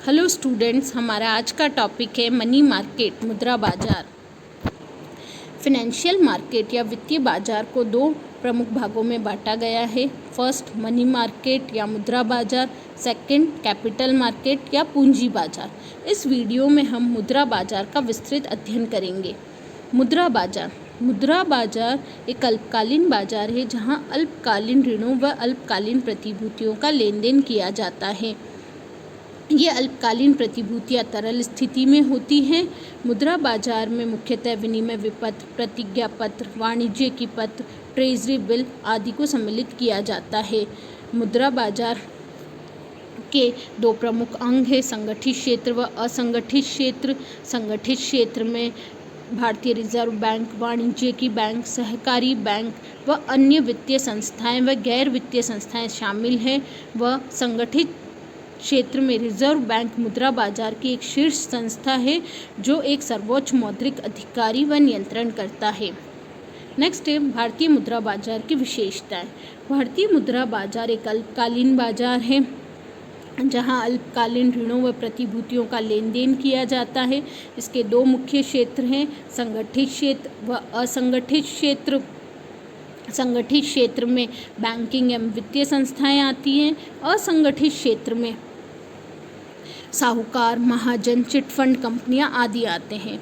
Hello students, हमारा आज का टॉपिक है मनी मार्केट, मुद्रा बाजार। फिनेंशियल मार्केट या वित्तीय बाजार को दो प्रमुख भागों में बांटा गया है। फर्स्ट मनी मार्केट या मुद्रा बाजार, सेकंड कैपिटल मार्केट या पूंजी बाजार। इस वीडियो में हम मुद्रा बाजार का विस्तृत अध्ययन करेंगे। मुद्रा बाजार एक अल्पकालीन बाजार है जहां अल्पकालीन ऋणों व अल्पकालीन प्रतिभूतियों का लेन देन किया जाता है। ये अल्पकालीन प्रतिभूतियाँ तरल स्थिति में होती हैं। मुद्रा बाजार में मुख्यतः विनिमय विपत्र, प्रतिज्ञा पत्र, वाणिज्यिक पत्र, ट्रेजरी बिल आदि को सम्मिलित किया जाता है। मुद्रा बाजार के दो प्रमुख अंग हैं, संगठित क्षेत्र व असंगठित क्षेत्र। संगठित क्षेत्र में भारतीय रिजर्व बैंक, वाणिज्यिक बैंक, सहकारी बैंक व अन्य वित्तीय संस्थाएं व गैर वित्तीय संस्थाएं शामिल हैं। व संगठित क्षेत्र में रिजर्व बैंक मुद्रा बाजार की एक शीर्ष संस्था है जो एक सर्वोच्च मौद्रिक अधिकारी व नियंत्रण करता है। नेक्स्ट है भारतीय मुद्रा बाजार की विशेषताएं। भारतीय मुद्रा बाजार एक अल्पकालीन बाजार है जहां अल्पकालीन ऋणों व प्रतिभूतियों का लेन देन किया जाता है। इसके दो मुख्य क्षेत्र हैं, संगठित क्षेत्र व असंगठित क्षेत्र। संगठित क्षेत्र में बैंकिंग एवं वित्तीय संस्थाएं आती हैं। असंगठित क्षेत्र में साहूकार, महाजन, चिटफंड कंपनियां आदि आते हैं।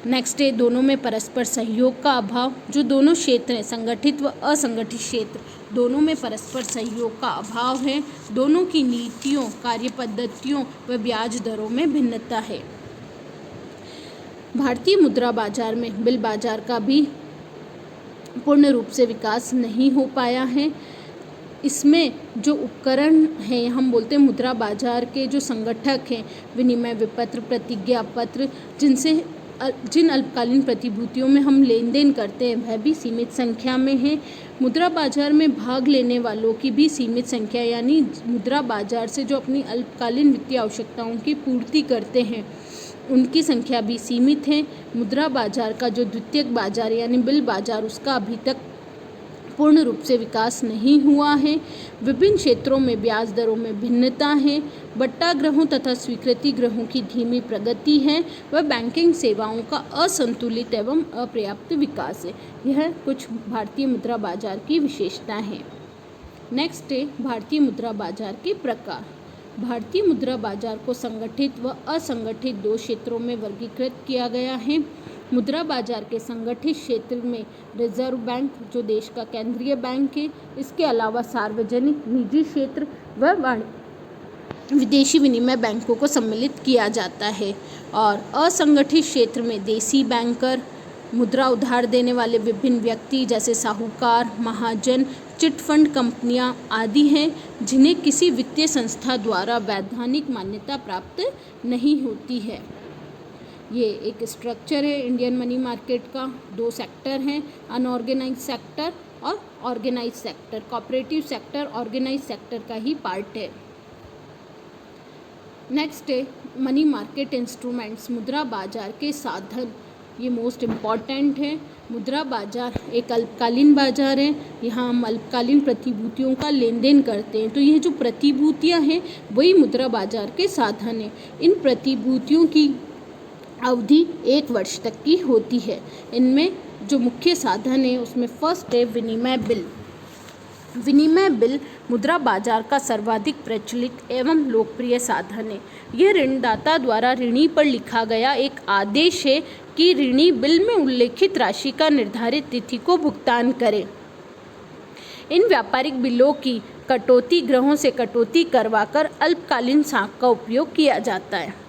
नेक्स्ट है दोनों में परस्पर सहयोग का अभाव। जो दोनों क्षेत्र हैं, संगठित व असंगठित क्षेत्र, दोनों में परस्पर सहयोग का अभाव है। दोनों की नीतियों, कार्यपद्धतियों व ब्याज दरों में भिन्नता है। भारतीय मुद्रा बाजार में बिल बाजार का भी पूर्ण रूप से विकास नहीं हो पाया है। इसमें जो उपकरण हैं, हम बोलते हैं मुद्रा बाजार के जो संगठक हैं, विनिमय विपत्र, प्रतिज्ञा पत्र, जिन अल्पकालीन प्रतिभूतियों में हम लेन देन करते हैं वह भी सीमित संख्या में है। मुद्रा बाजार में भाग लेने वालों की भी सीमित संख्या, यानी मुद्रा बाजार से जो अपनी अल्पकालीन वित्तीय आवश्यकताओं की पूर्ति करते हैं उनकी संख्या भी सीमित है। मुद्रा बाजार का जो द्वितीयक बाजार यानी बिल बाजार, उसका अभी तक पूर्ण रूप से विकास नहीं हुआ है। विभिन्न क्षेत्रों में ब्याज दरों में भिन्नता है। बट्टा ग्रहों तथा स्वीकृति ग्रहों की धीमी प्रगति है व बैंकिंग सेवाओं का असंतुलित एवं अपर्याप्त विकास है। यह कुछ भारतीय मुद्रा बाजार की विशेषताएं हैं। नेक्स्ट है भारतीय मुद्रा बाजार के प्रकार। भारतीय मुद्रा बाजार को संगठित व असंगठित दो क्षेत्रों में वर्गीकृत किया गया है। मुद्रा बाजार के संगठित क्षेत्र में रिजर्व बैंक जो देश का केंद्रीय बैंक है, इसके अलावा सार्वजनिक, निजी क्षेत्र व विदेशी विनिमय बैंकों को सम्मिलित किया जाता है। और असंगठित क्षेत्र में देसी बैंकर, मुद्रा उधार देने वाले विभिन्न व्यक्ति जैसे साहूकार, महाजन, चिटफंड कंपनियां आदि हैं जिन्हें किसी वित्तीय संस्था द्वारा वैधानिक मान्यता प्राप्त नहीं होती है। ये एक स्ट्रक्चर है इंडियन मनी मार्केट का। दो सेक्टर हैं, अनऑर्गेनाइज सेक्टर और organise sector. Cooperative sector organise sector का ही पार्ट है। नेक्स्ट है मनी मार्केट इंस्ट्रूमेंट्स, मुद्रा बाजार के साधन। ये मोस्ट इम्पॉर्टेंट है। मुद्रा बाजार एक अल्पकालीन बाजार है। यहाँ हम अल्पकालीन प्रतिभूतियों का लेन देन करते हैं। तो ये जो प्रतिभूतियाँ हैं वही मुद्रा बाजार के साधन हैं। इन प्रतिभूतियों की अवधि 1 वर्ष तक की होती है। इनमें जो मुख्य साधन है उसमें फर्स्ट है विनिमय बिल। विनिमय बिल मुद्रा बाजार का सर्वाधिक प्रचलित एवं लोकप्रिय साधन है। यह ऋणदाता द्वारा ऋणी पर लिखा गया एक आदेश है कि ऋणी बिल में उल्लेखित राशि का निर्धारित तिथि को भुगतान करे। इन व्यापारिक बिलों की कटौती ग्रहों से कटौती करवाकर अल्पकालीन साख का उपयोग किया जाता है।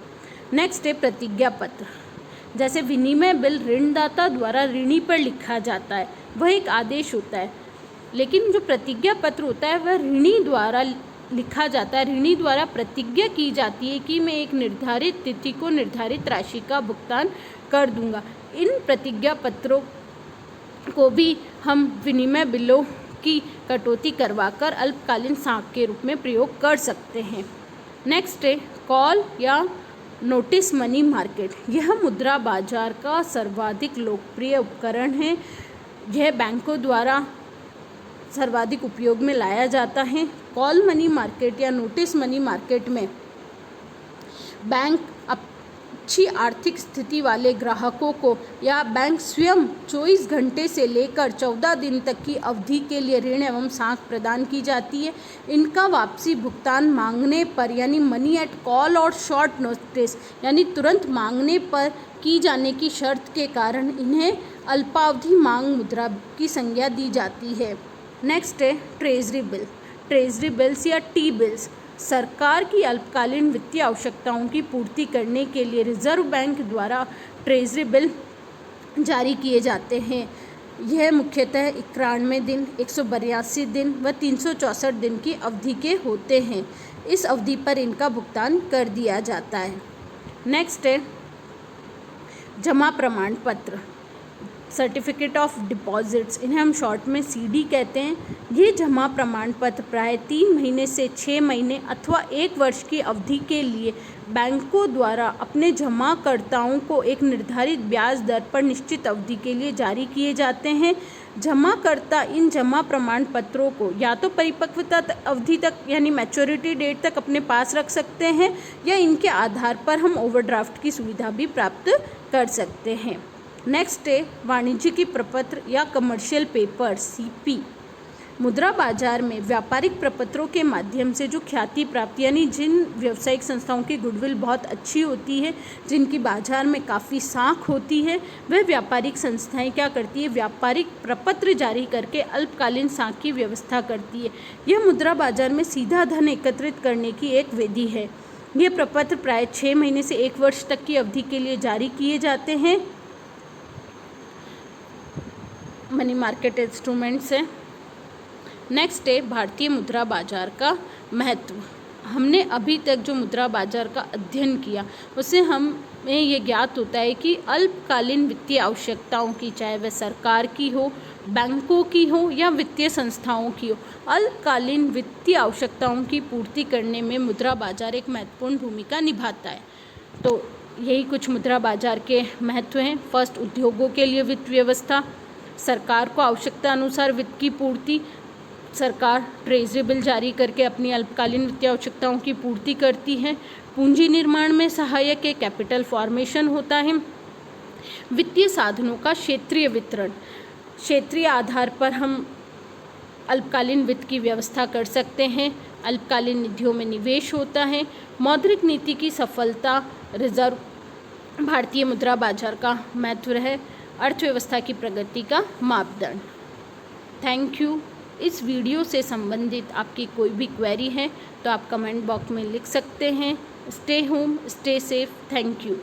नेक्स्ट है प्रतिज्ञा पत्र। जैसे विनिमय बिल ऋणदाता द्वारा ऋणी पर लिखा जाता है, वह एक आदेश होता है, लेकिन जो प्रतिज्ञा पत्र होता है वह ऋणी द्वारा लिखा जाता है। ऋणी द्वारा प्रतिज्ञा की जाती है कि मैं एक निर्धारित तिथि को निर्धारित राशि का भुगतान कर दूंगा। इन प्रतिज्ञा पत्रों को भी हम विनिमय बिलों की कटौती करवाकर अल्पकालीन साख के रूप में प्रयोग कर सकते हैं। नेक्स्ट है कॉल या नोटिस मनी मार्केट। यह मुद्रा बाजार का सर्वाधिक लोकप्रिय उपकरण है। यह बैंकों द्वारा सर्वाधिक उपयोग में लाया जाता है। कॉल मनी मार्केट या नोटिस मनी मार्केट में बैंक अच्छी आर्थिक स्थिति वाले ग्राहकों को या बैंक स्वयं 24 घंटे से लेकर 14 दिन तक की अवधि के लिए ऋण एवं साख प्रदान की जाती है। इनका वापसी भुगतान मांगने पर यानी मनी एट कॉल और शॉर्ट नोटिस यानी तुरंत मांगने पर की जाने की शर्त के कारण इन्हें अल्पावधि मांग मुद्रा की संज्ञा दी जाती है। नेक्स्ट है ट्रेजरी बिल। ट्रेजरी बिल्स या टी बिल्स सरकार की अल्पकालीन वित्तीय आवश्यकताओं की पूर्ति करने के लिए रिजर्व बैंक द्वारा ट्रेजरी बिल जारी किए जाते हैं। यह मुख्यतः 91 दिन, 182 दिन व 364 दिन की अवधि के होते हैं। इस अवधि पर इनका भुगतान कर दिया जाता है। नेक्स्ट है जमा प्रमाण पत्र, सर्टिफिकेट ऑफ डिपॉजिट्स, इन्हें हम शॉर्ट में सीडी कहते हैं। ये जमा प्रमाण पत्र प्राय 3 महीने से 6 महीने अथवा 1 वर्ष की अवधि के लिए बैंकों द्वारा अपने जमाकर्ताओं को एक निर्धारित ब्याज दर पर निश्चित अवधि के लिए जारी किए जाते हैं। जमाकर्ता इन जमा प्रमाण पत्रों को या तो परिपक्वता अवधि तक यानी मैच्योरिटी डेट तक अपने पास रख सकते हैं या इनके आधार पर हम ओवरड्राफ्ट की सुविधा भी प्राप्त कर सकते हैं। नेक्स्ट है वाणिज्यिक प्रपत्र या कमर्शियल पेपर सीपी। मुद्रा बाजार में व्यापारिक प्रपत्रों के माध्यम से जो ख्याति प्राप्त यानी जिन व्यावसायिक संस्थाओं की गुडविल बहुत अच्छी होती है, जिनकी बाजार में काफ़ी साख होती है, वह व्यापारिक संस्थाएं क्या करती है, व्यापारिक प्रपत्र जारी करके अल्पकालीन साख की व्यवस्था करती है। यह मुद्रा बाजार में सीधा धन एकत्रित करने की एक विधि है। ये प्रपत्र प्राय 6 महीने से 1 वर्ष तक की अवधि के लिए जारी किए जाते हैं। मनी मार्केट इंस्ट्रूमेंट्स है। नेक्स्ट है भारतीय मुद्रा बाजार का महत्व। हमने अभी तक जो मुद्रा बाजार का अध्ययन किया उससे हमें ये ज्ञात होता है कि अल्पकालीन वित्तीय आवश्यकताओं की, चाहे वह सरकार की हो, बैंकों की हो या वित्तीय संस्थाओं की हो, अल्पकालीन वित्तीय आवश्यकताओं की पूर्ति करने में मुद्रा बाजार एक महत्वपूर्ण भूमिका निभाता है। तो यही कुछ मुद्रा बाजार के महत्व हैं। फर्स्ट, उद्योगों के लिए वित्त व्यवस्था, सरकार को आवश्यकता अनुसार वित्त की पूर्ति, सरकार ट्रेजरी बिल जारी करके अपनी अल्पकालीन वित्तीय आवश्यकताओं की पूर्ति करती है। पूंजी निर्माण में सहायक है, कैपिटल फॉर्मेशन होता है। वित्तीय साधनों का क्षेत्रीय वितरण, क्षेत्रीय आधार पर हम अल्पकालीन वित्त की व्यवस्था कर सकते हैं। अल्पकालीन निधियों में निवेश होता है। मौद्रिक नीति की सफलता रिजर्व भारतीय मुद्रा बाजार का महत्व है। अर्थव्यवस्था की प्रगति का मापदंड। Thank you. इस वीडियो से संबंधित आपकी कोई भी क्वेरी है तो आप कमेंट बॉक्स में लिख सकते हैं। Stay home, stay safe. Thank you.